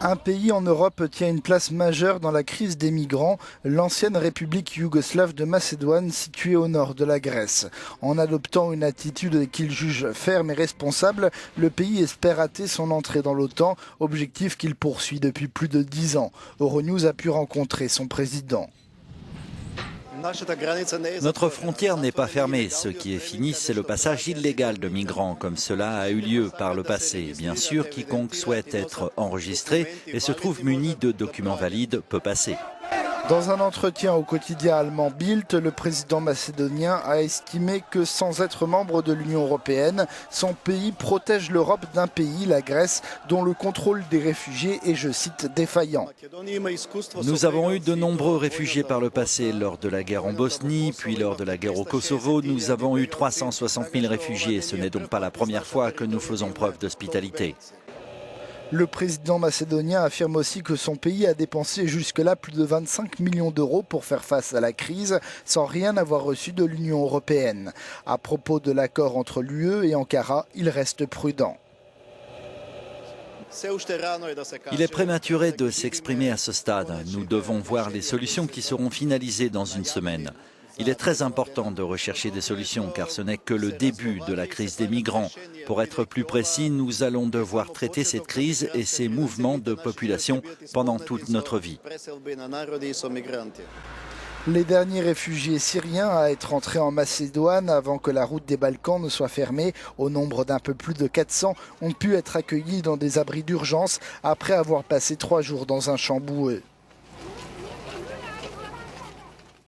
Un pays en Europe tient une place majeure dans la crise des migrants, l'ancienne République yougoslave de Macédoine située au nord de la Grèce. En adoptant une attitude qu'il juge ferme et responsable, le pays espère hâter son entrée dans l'OTAN, objectif qu'il poursuit depuis plus de 10 ans. Euronews a pu rencontrer son président. Notre frontière n'est pas fermée. Ce qui est fini, c'est le passage illégal de migrants, comme cela a eu lieu par le passé. Bien sûr, quiconque souhaite être enregistré et se trouve muni de documents valides peut passer. Dans un entretien au quotidien allemand Bild, le président macédonien a estimé que sans être membre de l'Union européenne, son pays protège l'Europe d'un pays, la Grèce, dont le contrôle des réfugiés est, je cite, défaillant. Nous avons eu de nombreux réfugiés par le passé, lors de la guerre en Bosnie, puis lors de la guerre au Kosovo. Nous avons eu 360 000 réfugiés. Ce n'est donc pas la première fois que nous faisons preuve d'hospitalité. Le président macédonien affirme aussi que son pays a dépensé jusque-là plus de 25 millions d'euros pour faire face à la crise, sans rien avoir reçu de l'Union européenne. À propos de l'accord entre l'UE et Ankara, il reste prudent. Il est prématuré de s'exprimer à ce stade. Nous devons voir les solutions qui seront finalisées dans une semaine. Il est très important de rechercher des solutions car ce n'est que le début de la crise des migrants. Pour être plus précis, nous allons devoir traiter cette crise et ces mouvements de population pendant toute notre vie. Les derniers réfugiés syriens à être entrés en Macédoine avant que la route des Balkans ne soit fermée, au nombre d'un peu plus de 400, ont pu être accueillis dans des abris d'urgence après avoir passé 3 jours dans un champ boueux.